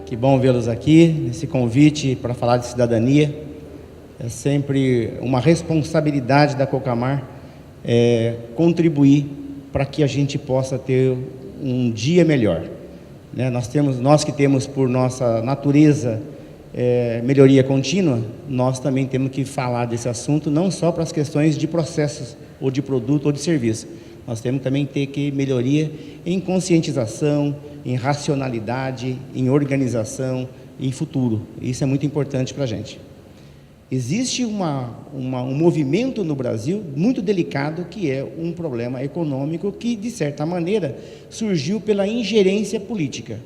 Que bom vê-los aqui, nesse convite para falar de cidadania. É sempre uma responsabilidade da Cocamar contribuir para que a gente possa ter um dia melhor. Né? Nós que temos por nossa natureza melhoria contínua, nós também temos que falar desse assunto, não só para as questões de processos, ou de produto, ou de serviço. Nós temos também que ter que melhoria em conscientização, em racionalidade, em organização, em futuro. Isso é muito importante para a gente. Existe um movimento no Brasil muito delicado, que é um problema econômico que, de certa maneira, surgiu pela ingerência política.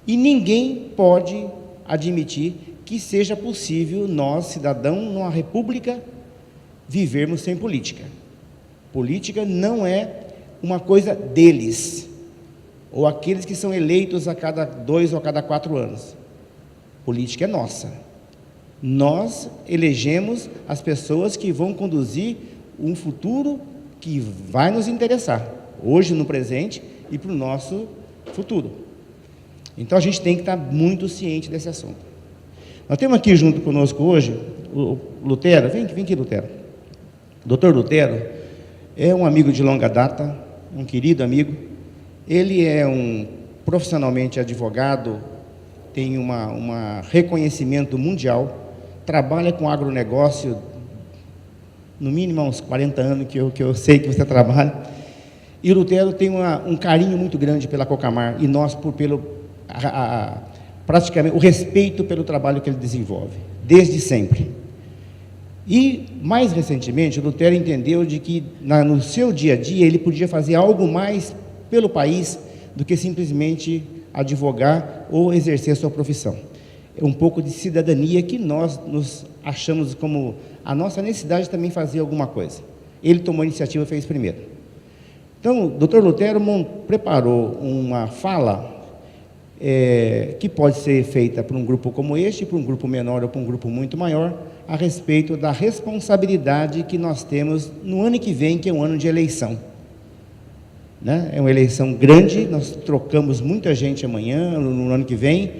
E ninguém pode admitir que seja possível nós, cidadãos, numa república, vivermos sem política. Política não é uma coisa deles, ou aqueles que são eleitos a cada 2 ou a cada 4 anos. Política é nossa. Nós elegemos as pessoas que vão conduzir um futuro que vai nos interessar, hoje, no presente e para o nosso futuro. Então a gente tem que estar muito ciente desse assunto. Nós temos aqui junto conosco hoje o Lutero. Vem aqui, Lutero. Dr. Lutero é um amigo de longa data, um querido amigo. Ele é profissionalmente advogado, tem um reconhecimento mundial, trabalha com agronegócio, no mínimo há uns 40 anos que eu sei que você trabalha. E o Lutero tem um carinho muito grande pela Cocamar, e nós praticamente o respeito pelo trabalho que ele desenvolve, desde sempre. E, mais recentemente, o Lutero entendeu de que, no seu dia a dia, ele podia fazer algo mais pelo país do que simplesmente advogar ou exercer a sua profissão. É um pouco de cidadania que nós nos achamos como a nossa necessidade de também fazer alguma coisa. Ele tomou a iniciativa e fez primeiro. Então, o Dr. Lutero preparou uma fala que pode ser feita por um grupo como este, para um grupo menor ou para um grupo muito maior, a respeito da responsabilidade que nós temos no ano que vem, que é um ano de eleição. Né? É uma eleição grande, nós trocamos muita gente amanhã, no ano que vem,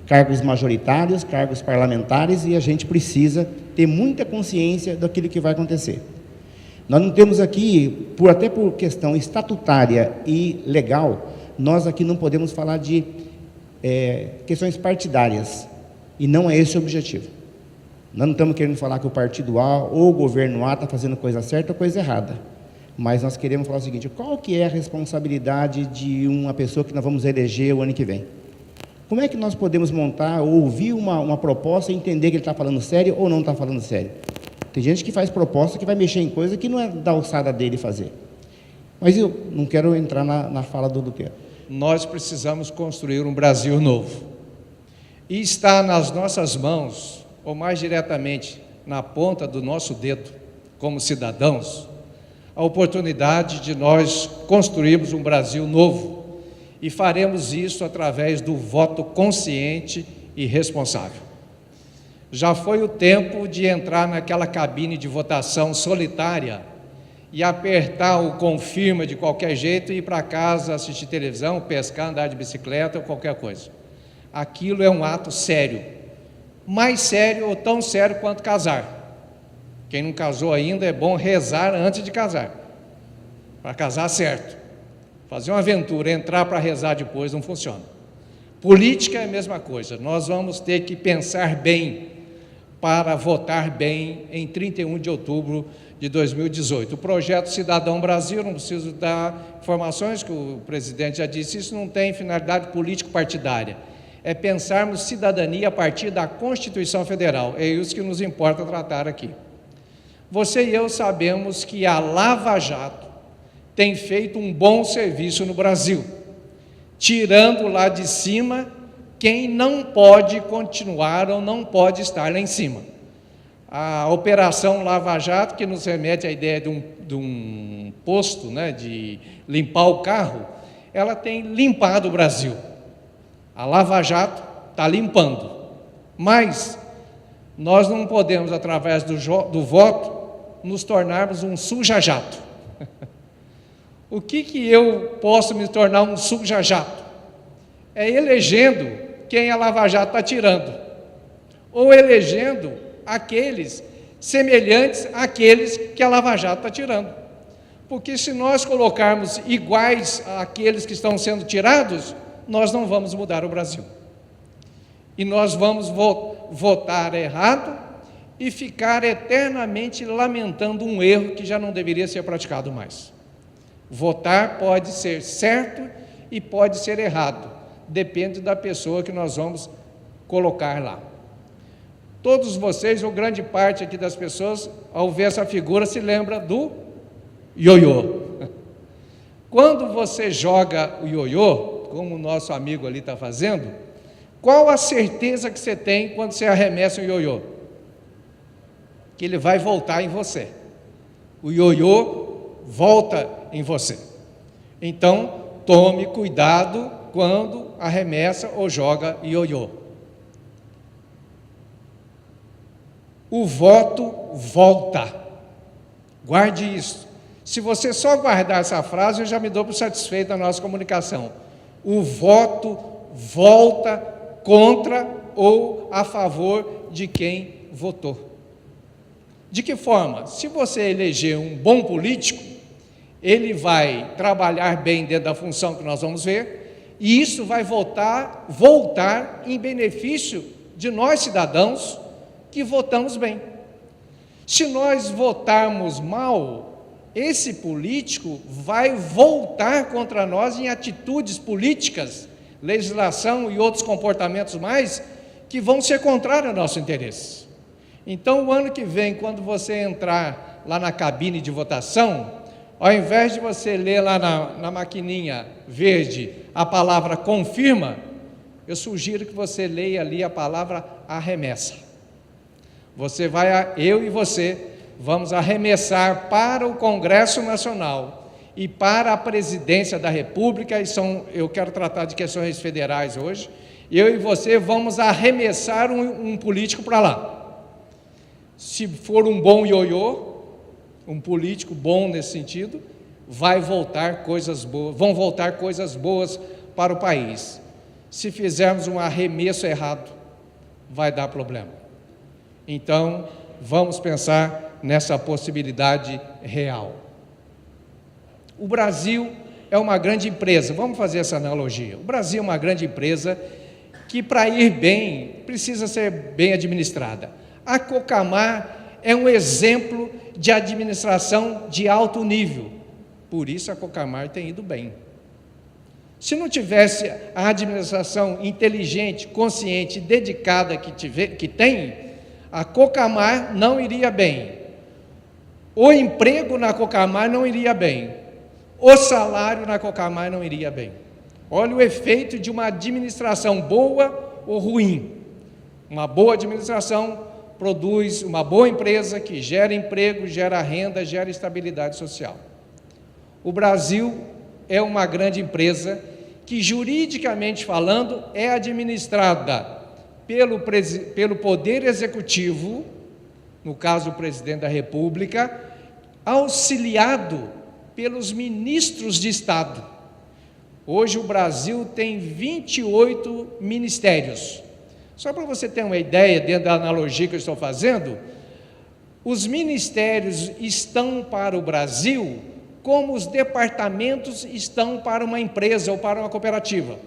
cargos majoritários, cargos parlamentares, e a gente precisa ter muita consciência daquilo que vai acontecer. Nós não temos aqui, até por questão estatutária e legal, nós aqui não podemos falar de questões partidárias, e não é esse o objetivo. Nós não estamos querendo falar que o partido A ou o governo A está fazendo coisa certa ou coisa errada, mas nós queremos falar o seguinte: qual que é a responsabilidade de uma pessoa que nós vamos eleger o ano que vem? Como é que nós podemos montar, ou ouvir uma proposta e entender que ele está falando sério ou não está falando sério? Tem gente que faz proposta que vai mexer em coisa que não é da alçada dele fazer. Mas eu não quero entrar na fala do Lutero. Nós precisamos construir um Brasil novo. E está nas nossas mãos, ou mais diretamente na ponta do nosso dedo, como cidadãos, a oportunidade de nós construirmos um Brasil novo, e faremos isso através do voto consciente e responsável. Já foi o tempo de entrar naquela cabine de votação solitária e apertar o confirma de qualquer jeito e ir para casa assistir televisão, pescar, andar de bicicleta ou qualquer coisa. Aquilo é um ato sério, mais sério ou tão sério quanto casar. Quem não casou ainda, é bom rezar antes de casar, para casar certo. Fazer uma aventura, entrar para rezar depois, não funciona. Política é a mesma coisa. Nós vamos ter que pensar bem para votar bem em 31 de outubro de 2018. O projeto Cidadão Brasil, não preciso dar informações, que o presidente já disse, isso não tem finalidade político-partidária. É pensarmos cidadania a partir da Constituição Federal. É isso que nos importa tratar aqui. Você e eu sabemos que a Lava Jato tem feito um bom serviço no Brasil, tirando lá de cima quem não pode continuar ou não pode estar lá em cima. A Operação Lava Jato, que nos remete à ideia de um posto, né, de limpar o carro, ela tem limpado o Brasil. A Lava Jato está limpando, mas nós não podemos, através do voto, nos tornarmos um suja-jato. O que eu posso me tornar um suja-jato? É elegendo quem a Lava Jato está tirando, ou elegendo aqueles semelhantes àqueles que a Lava Jato está tirando. Porque se nós colocarmos iguais àqueles que estão sendo tirados, nós não vamos mudar o Brasil. E nós vamos votar errado e ficar eternamente lamentando um erro que já não deveria ser praticado mais. Votar pode ser certo e pode ser errado, depende da pessoa que nós vamos colocar lá. Todos vocês, ou grande parte aqui das pessoas, ao ver essa figura, se lembra do ioiô. Quando você joga o ioiô, como o nosso amigo ali está fazendo, qual a certeza que você tem quando você arremessa o ioiô? Que ele vai voltar em você. O ioiô volta em você. Então, tome cuidado quando arremessa ou joga ioiô. O voto volta. Guarde isso. Se você só guardar essa frase, eu já me dou por satisfeito na nossa comunicação. O voto volta contra ou a favor de quem votou. De que forma? Se você eleger um bom político, ele vai trabalhar bem dentro da função que nós vamos ver, e isso vai voltar em benefício de nós cidadãos que votamos bem. Se nós votarmos mal, esse político vai voltar contra nós em atitudes políticas, legislação e outros comportamentos mais que vão ser contrários ao nosso interesse. Então, o ano que vem, quando você entrar lá na cabine de votação, ao invés de você ler lá na maquininha verde a palavra confirma, eu sugiro que você leia ali a palavra arremessa. Eu e você vamos arremessar para o Congresso Nacional e para a Presidência da República, eu quero tratar de questões federais hoje, eu e você vamos arremessar um político para lá. Se for um bom ioiô, um político bom nesse sentido, vão voltar coisas boas para o país. Se fizermos um arremesso errado, vai dar problema. Então, vamos pensar nessa possibilidade real. O Brasil é uma grande empresa, vamos fazer essa analogia. O Brasil é uma grande empresa que, para ir bem, precisa ser bem administrada. A Cocamar é um exemplo de administração de alto nível, por isso a Cocamar tem ido bem. Se não tivesse a administração inteligente, consciente, dedicada que tem, a Cocamar não iria bem. O emprego na Cocamar não iria bem. O salário na Cocamar não iria bem. Olha o efeito de uma administração boa ou ruim. Uma boa administração produz uma boa empresa que gera emprego, gera renda, gera estabilidade social. O Brasil é uma grande empresa que, juridicamente falando, é administrada pelo Poder Executivo, no caso o Presidente da República, auxiliado pelos ministros de Estado. Hoje o Brasil tem 28 ministérios. Só para você ter uma ideia, dentro da analogia que eu estou fazendo, os ministérios estão para o Brasil como os departamentos estão para uma empresa ou para uma cooperativa.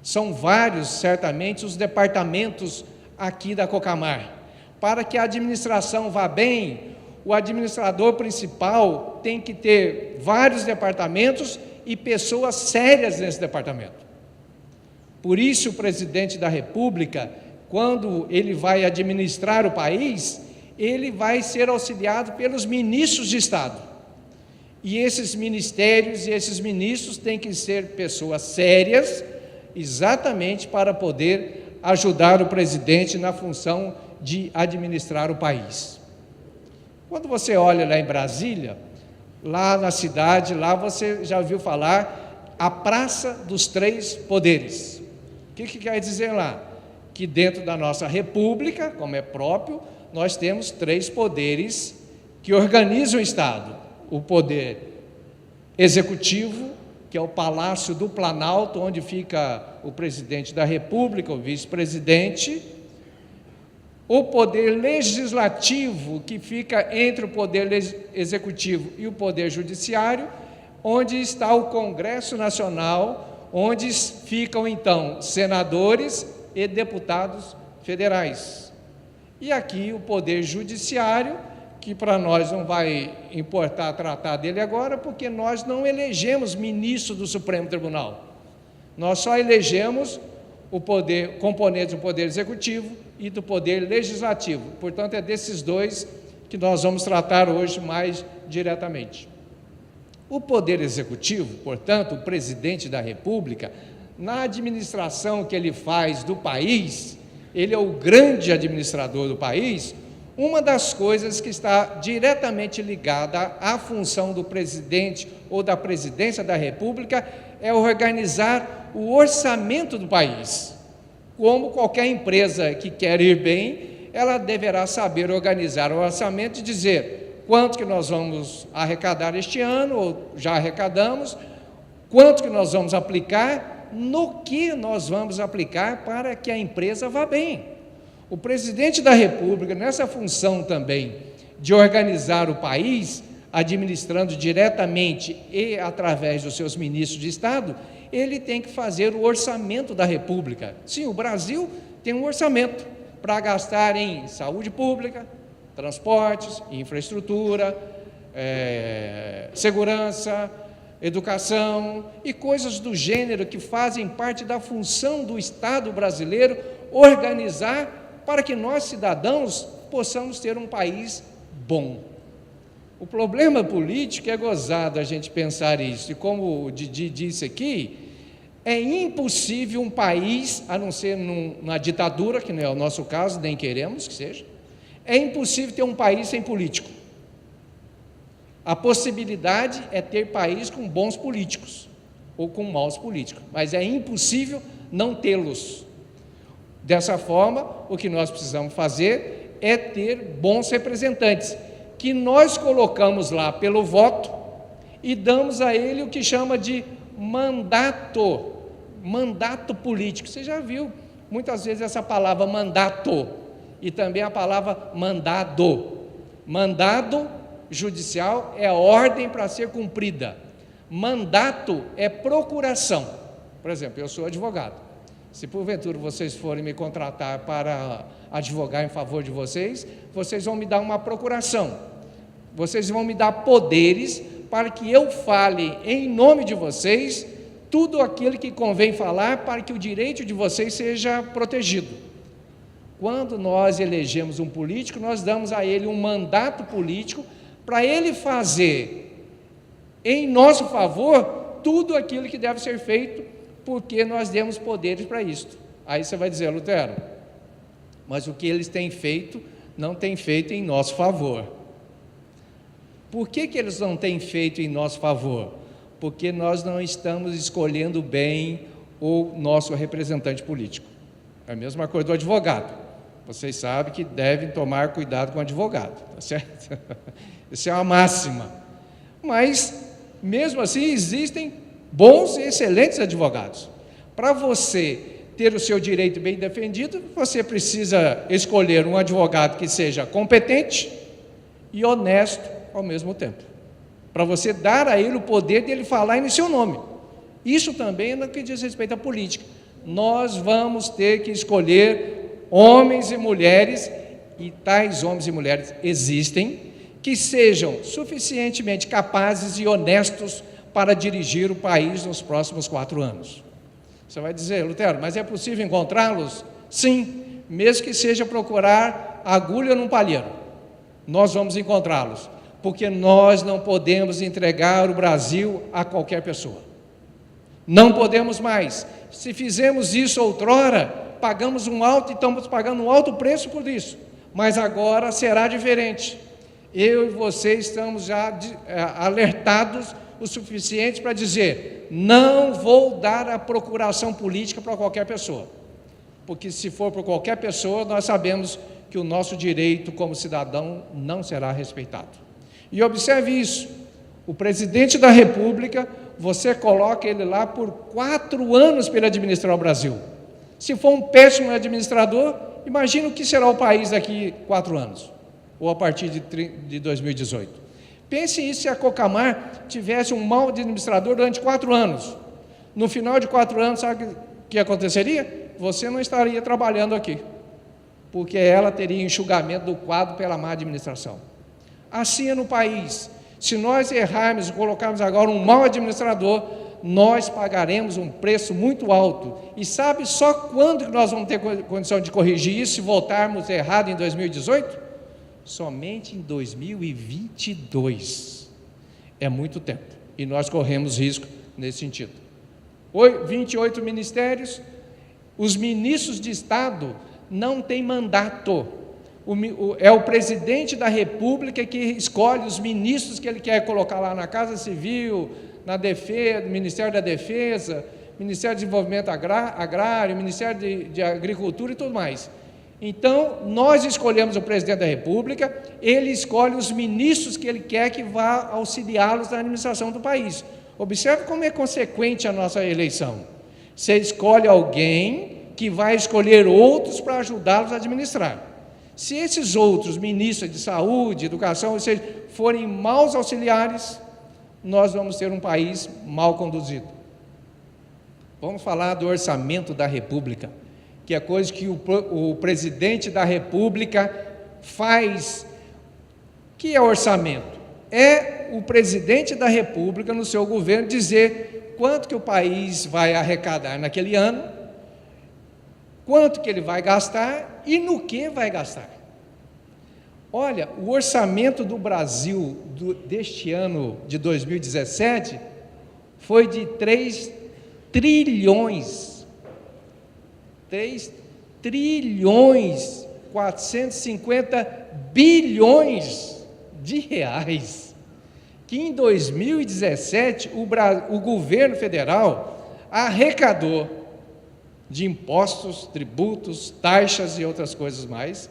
São vários, certamente, os departamentos aqui da Cocamar. Para que a administração vá bem, o administrador principal tem que ter vários departamentos e pessoas sérias nesse departamento. Por isso, o presidente da República, quando ele vai administrar o país, ele vai ser auxiliado pelos ministros de Estado. E esses ministérios e esses ministros têm que ser pessoas sérias, exatamente para poder ajudar o presidente na função de administrar o país. Quando você olha lá em Brasília, lá na cidade, lá você já ouviu falar a Praça dos Três Poderes. O que quer dizer lá? Que dentro da nossa república, como é próprio, nós temos três poderes que organizam o Estado: o poder executivo, que é o Palácio do Planalto, onde fica o presidente da República, o vice-presidente, o poder legislativo, que fica entre o poder executivo e o poder judiciário, onde está o Congresso Nacional, onde ficam, então, senadores e deputados federais. E aqui o poder judiciário, que para nós não vai importar tratar dele agora, porque nós não elegemos ministro do Supremo Tribunal. Nós só elegemos o poder, componentes do poder executivo e do poder legislativo. Portanto, é desses dois que nós vamos tratar hoje mais diretamente. O poder executivo, portanto, o presidente da República, na administração que ele faz do país, ele é o grande administrador do país. Uma das coisas que está diretamente ligada à função do presidente ou da presidência da República é organizar o orçamento do país. Como qualquer empresa que quer ir bem, ela deverá saber organizar o orçamento e dizer quanto que nós vamos arrecadar este ano, ou já arrecadamos, quanto que nós vamos aplicar, no que nós vamos aplicar para que a empresa vá bem. O presidente da República, nessa função também de organizar o país, administrando diretamente e através dos seus ministros de Estado, ele tem que fazer o orçamento da República. Sim, o Brasil tem um orçamento para gastar em saúde pública, transportes, infraestrutura, segurança, educação e coisas do gênero que fazem parte da função do Estado brasileiro organizar para que nós, cidadãos, possamos ter um país bom. O problema político é gozado a gente pensar isso, e como o Didi disse aqui, é impossível um país, a não ser numa ditadura, que não é o nosso caso, nem queremos que seja, é impossível ter um país sem político. A possibilidade é ter país com bons políticos, ou com maus políticos, mas é impossível não tê-los. Dessa forma, o que nós precisamos fazer é ter bons representantes, que nós colocamos lá pelo voto e damos a ele o que chama de mandato político. Você já viu muitas vezes essa palavra mandato e também a palavra mandado. Mandado judicial é a ordem para ser cumprida. Mandato é procuração. Por exemplo, eu sou advogado. Se porventura vocês forem me contratar para advogar em favor de vocês, vocês vão me dar uma procuração. Vocês vão me dar poderes para que eu fale em nome de vocês tudo aquilo que convém falar para que o direito de vocês seja protegido. Quando nós elegemos um político, nós damos a ele um mandato político para ele fazer em nosso favor tudo aquilo que deve ser feito, porque nós demos poderes para isto. Aí você vai dizer, Lutero, mas o que eles têm feito, não têm feito em nosso favor. Por que eles não têm feito em nosso favor? Porque nós não estamos escolhendo bem o nosso representante político. É a mesma coisa do advogado. Vocês sabem que devem tomar cuidado com o advogado, tá certo? Isso é uma máxima. Mas, mesmo assim, existem bons e excelentes advogados. Para você ter o seu direito bem defendido, você precisa escolher um advogado que seja competente e honesto ao mesmo tempo, para você dar a ele o poder de ele falar em seu nome. Isso também é no que diz respeito à política. Nós vamos ter que escolher homens e mulheres, e tais homens e mulheres existem, que sejam suficientemente capazes e honestos para dirigir o país nos próximos 4 anos. Você vai dizer, Lutero, mas é possível encontrá-los? Sim, mesmo que seja procurar agulha num palheiro, nós vamos encontrá-los, porque nós não podemos entregar o Brasil a qualquer pessoa. Não podemos mais. Se fizemos isso outrora, pagamos um alto e estamos pagando um alto preço por isso, mas agora será diferente. Eu e você estamos já alertados o suficiente para dizer, não vou dar a procuração política para qualquer pessoa, porque se for para qualquer pessoa, nós sabemos que o nosso direito como cidadão não será respeitado. E observe isso, o presidente da República, você coloca ele lá por 4 anos para ele administrar o Brasil. Se for um péssimo administrador, imagina o que será o país daqui 4 anos, ou a partir de 2018. Pense isso se a Cocamar tivesse um mau administrador durante 4 anos. No final de 4 anos, sabe o que aconteceria? Você não estaria trabalhando aqui, porque ela teria enxugamento do quadro pela má administração. Assim é no país. Se nós errarmos e colocarmos agora um mau administrador, nós pagaremos um preço muito alto. E sabe só quando que nós vamos ter condição de corrigir isso se voltarmos errado em 2018? Somente em 2022. É muito tempo. E nós corremos risco nesse sentido. 28 ministérios, os ministros de Estado não têm mandato. É o presidente da República que escolhe os ministros que ele quer colocar lá na Casa Civil, na Defesa, Ministério da Defesa, Ministério do Desenvolvimento Agrário, Ministério de Agricultura e tudo mais. Então, nós escolhemos o presidente da República, ele escolhe os ministros que ele quer que vá auxiliá-los na administração do país. Observe como é consequente a nossa eleição. Você escolhe alguém que vai escolher outros para ajudá-los a administrar. Se esses outros ministros de saúde, educação, ou seja, forem maus auxiliares, nós vamos ter um país mal conduzido. Vamos falar do orçamento da República, que é coisa que o presidente da República faz. O que é orçamento? É o presidente da República, no seu governo, dizer quanto que o país vai arrecadar naquele ano, quanto que ele vai gastar e no que vai gastar. Olha, o orçamento do Brasil deste ano de 2017 foi de 3 trilhões, 450 bilhões de reais, que em 2017 o governo federal arrecadou de impostos, tributos, taxas e outras coisas mais,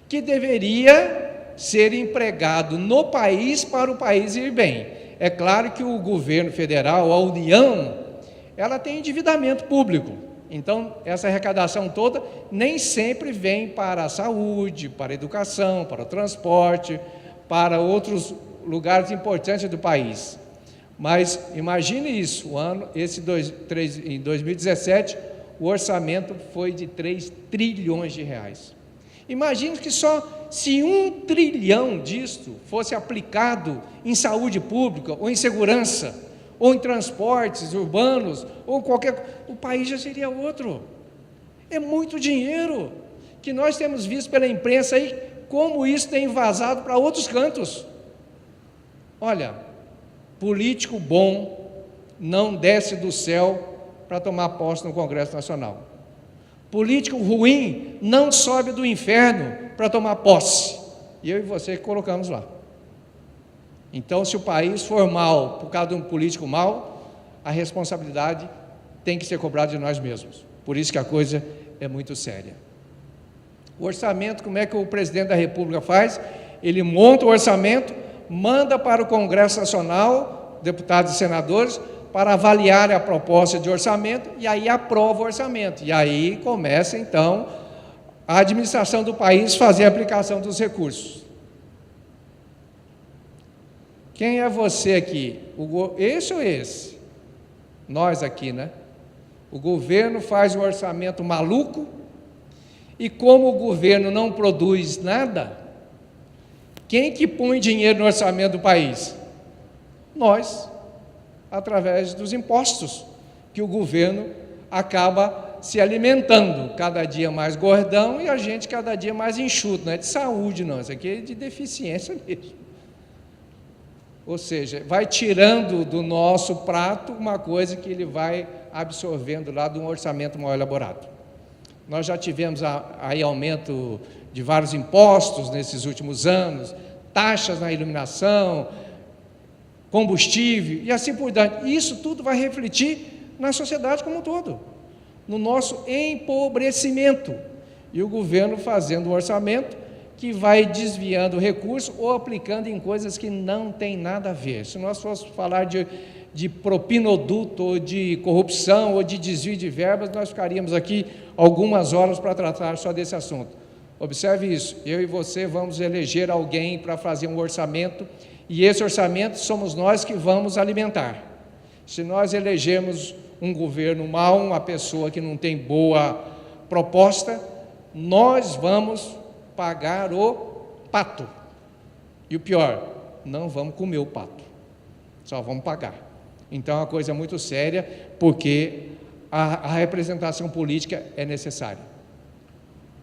que deveria ser empregado no país para o país ir bem. É claro que o governo federal, a União, ela tem endividamento público. Então, essa arrecadação toda nem sempre vem para a saúde, para a educação, para o transporte, para outros lugares importantes do país. Mas imagine isso, em 2017, o orçamento foi de 3 trilhões de reais. Imagine que só se 1 trilhão disto fosse aplicado em saúde pública, ou em segurança, ou em transportes urbanos, ou o país já seria outro. É muito dinheiro que nós temos visto pela imprensa aí, como isso tem vazado para outros cantos. Olha, político bom não desce do céu para tomar posse no Congresso Nacional. Político ruim não sobe do inferno para tomar posse. E eu e você colocamos lá. Então, se o país for mal por causa de um político mau, a responsabilidade tem que ser cobrada de nós mesmos. Por isso que a coisa é muito séria. O orçamento, como é que o presidente da República faz? Ele monta o orçamento, manda para o Congresso Nacional, deputados e senadores, para avaliar a proposta de orçamento, e aí aprova o orçamento. E aí começa, então, a administração do país fazer a aplicação dos recursos. Quem é você aqui? Esse ou esse? Nós aqui, né? O governo faz um orçamento maluco, e como o governo não produz nada, quem que põe dinheiro no orçamento do país? Nós, através dos impostos, que o governo acaba se alimentando, cada dia mais gordão, e a gente cada dia mais enxuto. Não é de saúde, não, isso aqui é de deficiência mesmo. Ou seja, vai tirando do nosso prato uma coisa que ele vai absorvendo lá de um orçamento mal elaborado. Nós já tivemos aí aumento de vários impostos nesses últimos anos, taxas na iluminação, combustível e assim por diante. Isso tudo vai refletir na sociedade como um todo, no nosso empobrecimento. E o governo fazendo um orçamento que vai desviando recursos ou aplicando em coisas que não tem nada a ver. Se nós fôssemos falar de propinoduto, ou de corrupção, ou de desvio de verbas, nós ficaríamos aqui algumas horas para tratar só desse assunto. Observe isso, eu e você vamos eleger alguém para fazer um orçamento, e esse orçamento somos nós que vamos alimentar. Se nós elegermos um governo mau, uma pessoa que não tem boa proposta, nós vamos pagar o pato. E o pior, não vamos comer o pato, só vamos pagar. Então é uma coisa muito séria, porque a representação política é necessária.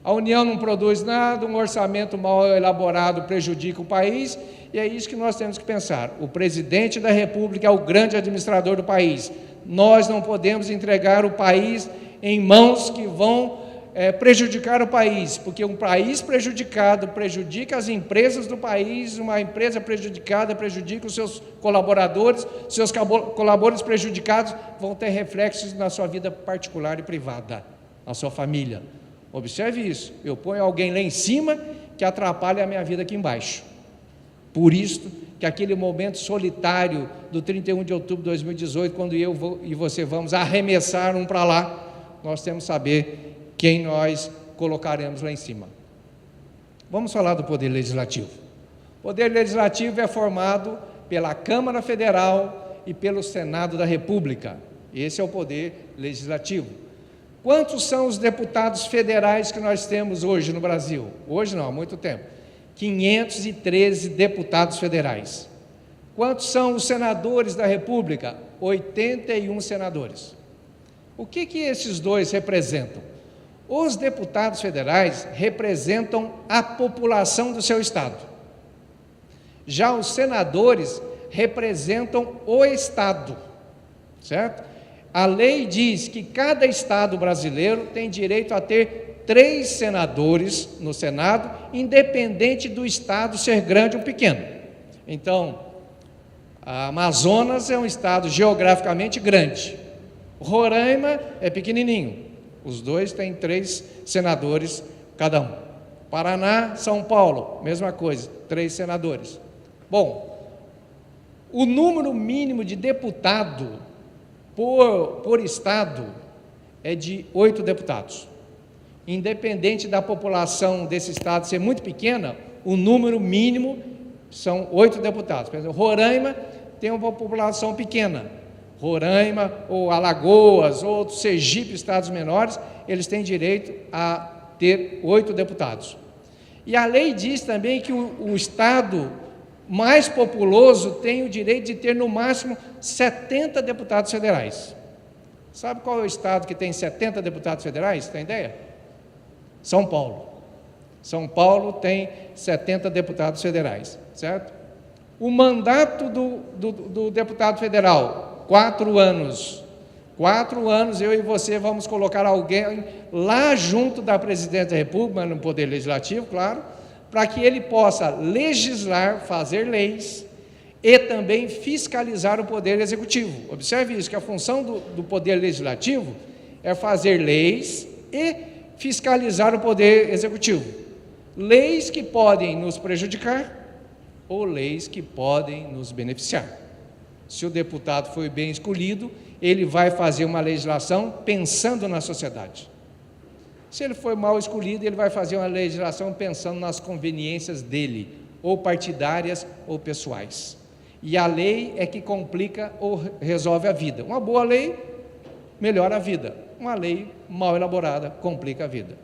A União não produz nada, um orçamento mal elaborado prejudica o país, e é isso que nós temos que pensar. O presidente da República é o grande administrador do país. Nós não podemos entregar o país em mãos que vão prejudicar o país, porque um país prejudicado prejudica as empresas do país, uma empresa prejudicada prejudica os seus colaboradores prejudicados vão ter reflexos na sua vida particular e privada, na sua família. Observe isso, eu ponho alguém lá em cima que atrapalha a minha vida aqui embaixo. Por isso que aquele momento solitário do 31 de outubro de 2018, quando eu e você vamos arremessar um para lá, nós temos que saber quem nós colocaremos lá em cima. Vamos falar do Poder Legislativo. O Poder Legislativo é formado pela Câmara Federal e pelo Senado da República. Esse é o Poder Legislativo. Quantos são os deputados federais que nós temos hoje no Brasil? Hoje não, há muito tempo. 513 deputados federais. Quantos são os senadores da República? 81 senadores. O que esses dois representam? Os deputados federais representam a população do seu estado. Já os senadores representam o estado, certo? A lei diz que cada estado brasileiro tem direito a ter 3 senadores no Senado, independente do estado ser grande ou pequeno. Então, a Amazonas é um estado geograficamente grande, Roraima é pequenininho, os dois têm 3 senadores cada um. Paraná, São Paulo, mesma coisa, 3 senadores. Bom, o número mínimo de deputado por estado é de 8 deputados. Independente da população desse estado ser muito pequena, o número mínimo são 8 deputados. Por exemplo, Roraima tem uma população pequena. Roraima, ou Alagoas, ou Sergipe, estados menores, eles têm direito a ter 8 deputados. E a lei diz também que o estado mais populoso tem o direito de ter no máximo 70 deputados federais. Sabe qual é o estado que tem 70 deputados federais? Tem ideia? São Paulo. São Paulo tem 70 deputados federais, certo? O mandato do deputado federal, 4 anos. 4 anos, eu e você vamos colocar alguém lá junto da presidência da República, no Poder Legislativo, claro, para que ele possa legislar, fazer leis e também fiscalizar o Poder Executivo. Observe isso, que a função do Poder Legislativo é fazer leis e fiscalizar o Poder Executivo. Leis que podem nos prejudicar ou leis que podem nos beneficiar. Se o deputado foi bem escolhido, ele vai fazer uma legislação pensando na sociedade. Se ele foi mal escolhido, ele vai fazer uma legislação pensando nas conveniências dele, ou partidárias ou pessoais. E a lei é que complica ou resolve a vida. Uma boa lei melhora a vida. Uma lei mal elaborada complica a vida.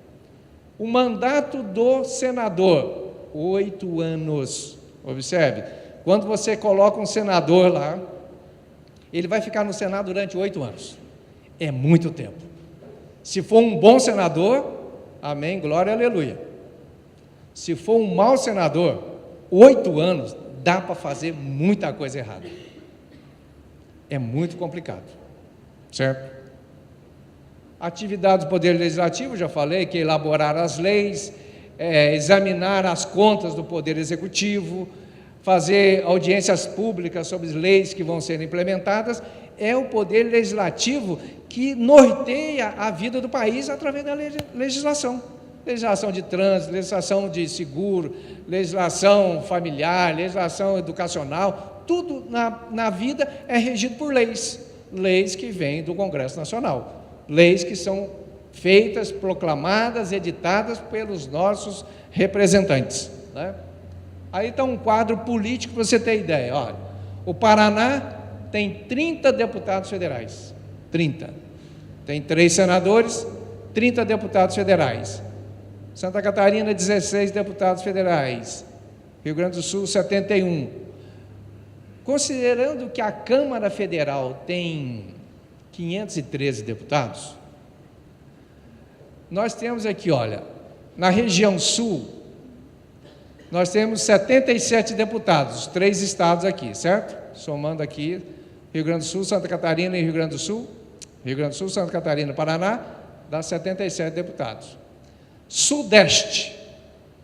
O mandato do senador, 8 anos. Observe, quando você coloca um senador lá, ele vai ficar no Senado durante 8 anos. É muito tempo. Se for um bom senador, amém, glória, aleluia. Se for um mau senador, 8 anos, dá para fazer muita coisa errada. É muito complicado, certo? Atividades do Poder Legislativo, já falei, que é elaborar as leis, examinar as contas do Poder Executivo, fazer audiências públicas sobre leis que vão ser implementadas. É o Poder Legislativo que norteia a vida do país através da legislação. Legislação de trânsito, legislação de seguro, legislação familiar, legislação educacional, Tudo na vida é regido por leis, leis que vêm do Congresso Nacional, leis que são feitas, proclamadas, editadas pelos nossos representantes, né? Aí está um quadro político para você ter ideia. Olha, o Paraná tem 30 deputados federais, 30. Tem 3 senadores, 30 deputados federais. Santa Catarina, 16 deputados federais. Rio Grande do Sul, 71. Considerando que a Câmara Federal tem 513 deputados, nós temos aqui, olha, na região sul, nós temos 77 deputados, os 3 estados aqui, certo? Somando aqui, Rio Grande do Sul, Santa Catarina e Rio Grande do Sul, Santa Catarina e Paraná, dá 77 deputados. Sudeste,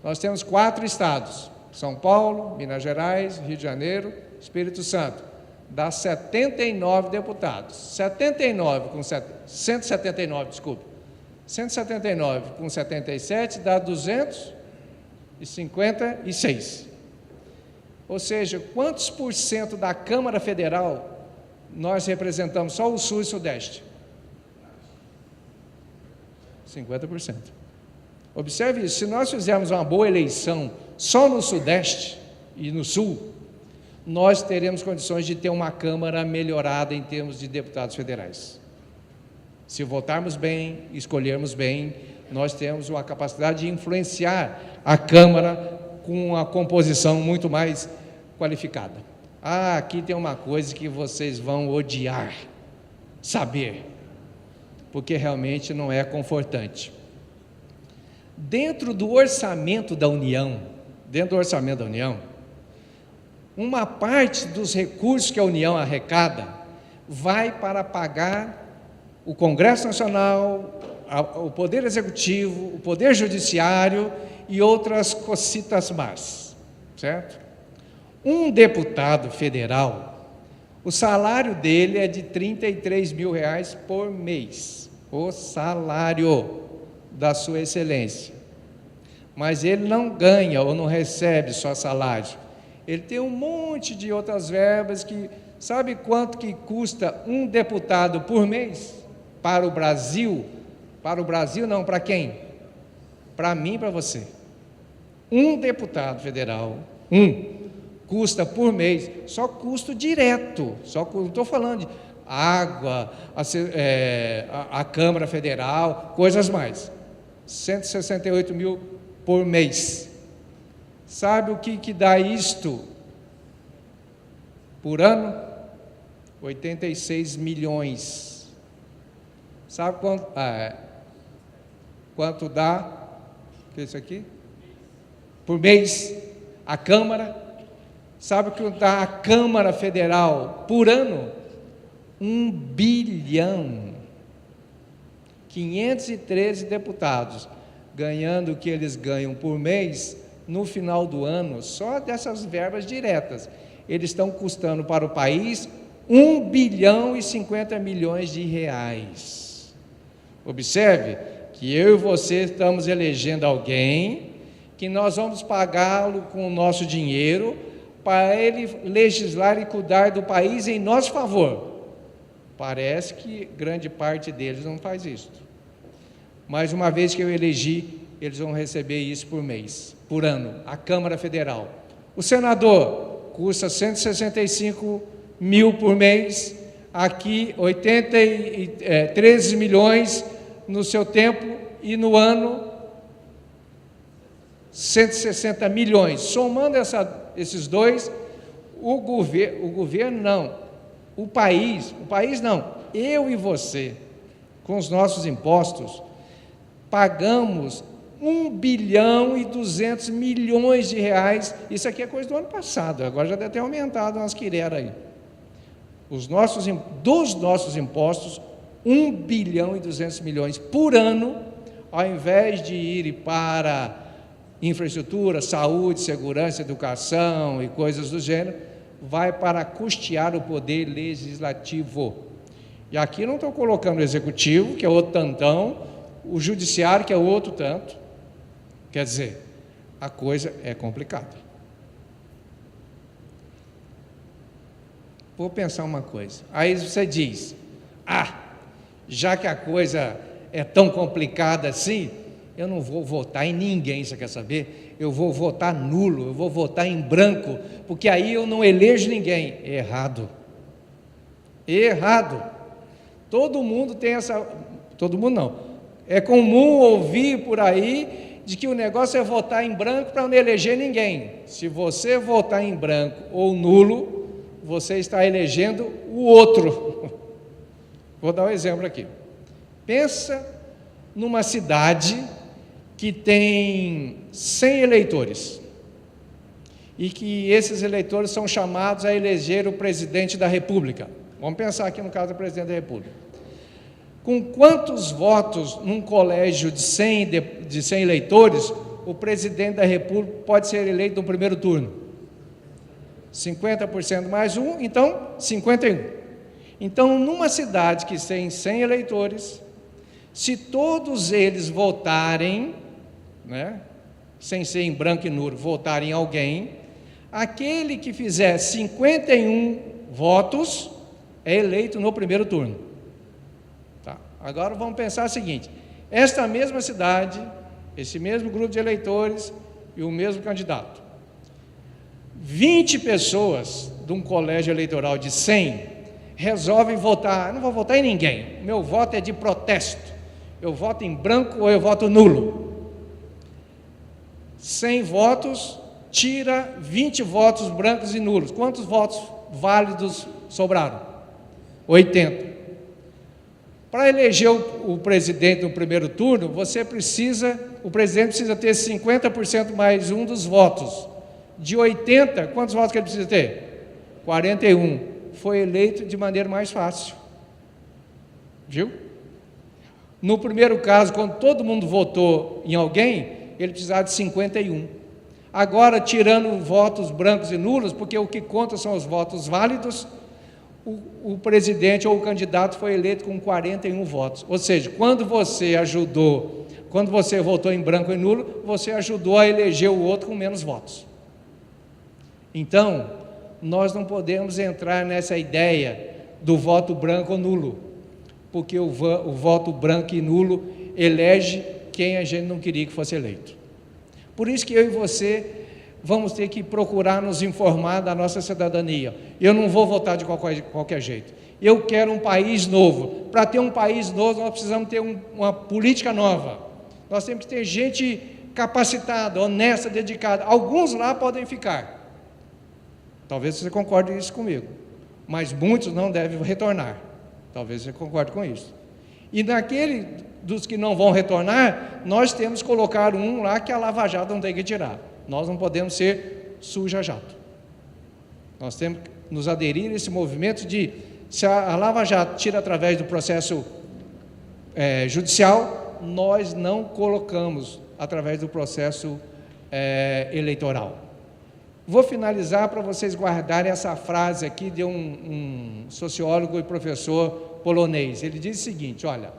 nós temos 4 estados, São Paulo, Minas Gerais, Rio de Janeiro, Espírito Santo, dá 79 deputados. 179 com 77 dá 256. Ou seja, quantos por cento da Câmara Federal nós representamos? Só o Sul e o Sudeste? 50%. Observe isso, se nós fizermos uma boa eleição só no Sudeste e no Sul, nós teremos condições de ter uma Câmara melhorada em termos de deputados federais. Se votarmos bem, escolhermos bem, nós temos uma capacidade de influenciar a Câmara com uma composição muito mais qualificada. Ah, aqui tem uma coisa que vocês vão odiar saber, porque realmente não é confortante. Dentro do orçamento da União, uma parte dos recursos que a União arrecada vai para pagar o Congresso Nacional, o Poder Executivo, o Poder Judiciário e outras cocitas más, certo? Um deputado federal, o salário dele é de R$33 mil por mês, o salário da sua excelência. Mas ele não ganha ou não recebe só salário. Ele tem um monte de outras verbas que, sabe quanto que custa um deputado por mês? Para o Brasil? Para o Brasil não, para quem? Para mim e para você. Um deputado federal, custa por mês, só custo direto, não estou falando de água, a Câmara Federal, coisas mais, 168 mil por mês. Sabe o que dá isto por ano? 86 milhões. Sabe quanto dá? O que é isso aqui? Por mês, a Câmara. Sabe o que dá a Câmara Federal por ano? 1 bilhão. 513 deputados, ganhando o que eles ganham por mês, no final do ano, só dessas verbas diretas, eles estão custando para o país 1 bilhão e 50 milhões de reais. Observe que eu e você estamos elegendo alguém que nós vamos pagá-lo com o nosso dinheiro para ele legislar e cuidar do país em nosso favor. Parece que grande parte deles não faz isso. Mas uma vez que eu elegi, eles vão receber isso por mês, por ano, a Câmara Federal. O senador custa 165 mil por mês, aqui 13 milhões no seu tempo e no ano 160 milhões. Somando esses dois, o país não, eu e você, com os nossos impostos, pagamos 1 bilhão e 200 milhões de reais, isso aqui é coisa do ano passado, agora já deve ter aumentado umas quireras aí. Dos nossos impostos, 1 bilhão e 200 milhões por ano, ao invés de ir para infraestrutura, saúde, segurança, educação e coisas do gênero, vai para custear o poder legislativo. E aqui não estou colocando o executivo, que é outro tantão, o judiciário, que é outro tanto. Quer dizer, a coisa é complicada. vou pensar uma coisa. Aí você diz, já que a coisa é tão complicada assim, eu não vou votar em ninguém, você quer saber? Eu vou votar nulo, eu vou votar em branco, porque aí eu não elejo ninguém. Errado. Errado. Todo mundo tem essa... Todo mundo não. É comum ouvir por aí de que o negócio é votar em branco para não eleger ninguém. Se você votar em branco ou nulo, você está elegendo o outro. Vou dar um exemplo aqui. Pensa numa cidade que tem 100 eleitores e que esses eleitores são chamados a eleger o presidente da República. Vamos pensar aqui no caso do presidente da República. Com quantos votos num colégio de 100 eleitores, o presidente da República pode ser eleito no primeiro turno? 50% mais um, então 51. Então, numa cidade que tem 100 eleitores, se todos eles votarem, sem ser em branco e nulo, votarem em alguém, aquele que fizer 51 votos é eleito no primeiro turno. Tá. Agora vamos pensar o seguinte, esta mesma cidade, esse mesmo grupo de eleitores e o mesmo candidato, 20 pessoas de um colégio eleitoral de 100 resolvem votar, não vou votar em ninguém, meu voto é de protesto, eu voto em branco ou eu voto nulo. 100 votos, tira 20 votos brancos e nulos. Quantos votos válidos sobraram? 80. Para eleger o presidente no primeiro turno, o presidente precisa ter 50% mais um dos votos. De 80, quantos votos que ele precisa ter? 41. Foi eleito de maneira mais fácil. Viu? No primeiro caso, quando todo mundo votou em alguém, ele precisava de 51. Agora, tirando votos brancos e nulos, porque o que conta são os votos válidos, o presidente ou o candidato foi eleito com 41 votos. Ou seja, quando você votou em branco e nulo, você ajudou a eleger o outro com menos votos. Então, nós não podemos entrar nessa ideia do voto branco ou nulo, porque o voto branco e nulo elege quem a gente não queria que fosse eleito. Por isso que eu e você vamos ter que procurar nos informar da nossa cidadania. Eu não vou votar de qualquer jeito. Eu quero um país novo. Para ter um país novo, nós precisamos ter uma política nova. Nós temos que ter gente capacitada, honesta, dedicada. Alguns lá podem ficar. Talvez você concorde isso comigo. Mas muitos não devem retornar. Talvez você concorde com isso. E naquele dos que não vão retornar, nós temos que colocar um lá que a Lava Jato não tem que tirar. Nós não podemos ser suja-jato. Nós temos que nos aderir a esse movimento de, se a Lava Jato tira através do processo judicial, nós não colocamos através do processo eleitoral. Vou finalizar para vocês guardarem essa frase aqui de um sociólogo e professor polonês. Ele diz o seguinte, olha,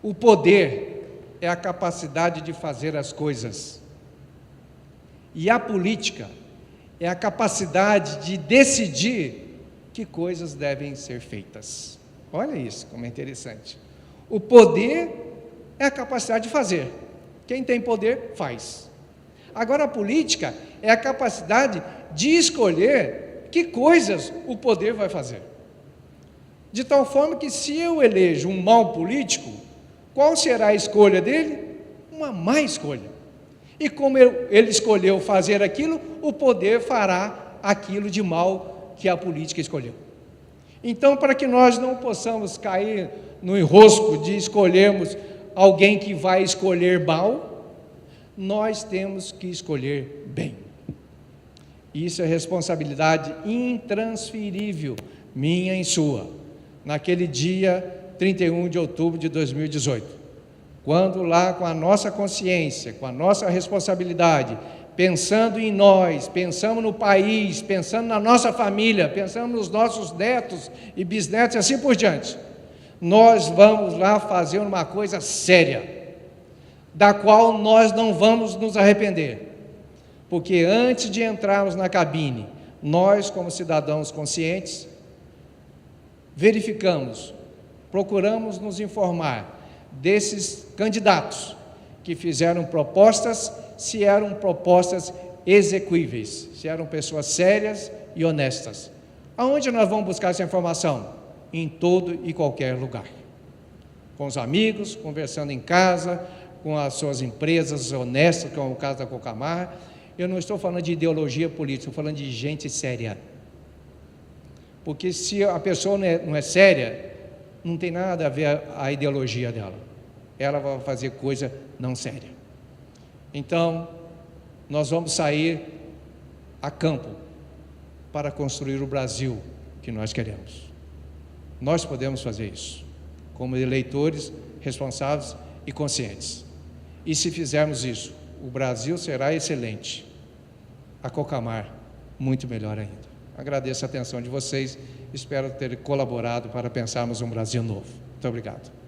o poder é a capacidade de fazer as coisas, e a política é a capacidade de decidir que coisas devem ser feitas. Olha isso, como é interessante. O poder é a capacidade de fazer. Quem tem poder, faz. Agora, a política é a capacidade de escolher que coisas o poder vai fazer. De tal forma que, se eu elejo um mau político, qual será a escolha dele? Uma má escolha. E como ele escolheu fazer aquilo, o poder fará aquilo de mal que a política escolheu. Então, para que nós não possamos cair no enrosco de escolhermos alguém que vai escolher mal, nós temos que escolher bem. Isso é responsabilidade intransferível, minha e sua. Naquele dia 31 de outubro de 2018, quando lá com a nossa consciência, com a nossa responsabilidade, pensando em nós, pensamos no país, pensando na nossa família, pensamos nos nossos netos e bisnetos e assim por diante, nós vamos lá fazer uma coisa séria, da qual nós não vamos nos arrepender, porque antes de entrarmos na cabine, nós, como cidadãos conscientes, verificamos, procuramos nos informar desses candidatos que fizeram propostas, se eram propostas execuíveis, se eram pessoas sérias e honestas. Aonde nós vamos buscar essa informação? Em todo e qualquer lugar. Com os amigos, conversando em casa, com as suas empresas honestas, como é o caso da Cocamar. Eu não estou falando de ideologia política, estou falando de gente séria. Porque se a pessoa não é séria, não tem nada a ver a ideologia dela. Ela vai fazer coisa não séria. Então, nós vamos sair a campo para construir o Brasil que nós queremos. Nós podemos fazer isso, como eleitores responsáveis e conscientes. E se fizermos isso, o Brasil será excelente. A Cocamar, muito melhor ainda. Agradeço a atenção de vocês, espero ter colaborado para pensarmos um Brasil novo. Muito obrigado.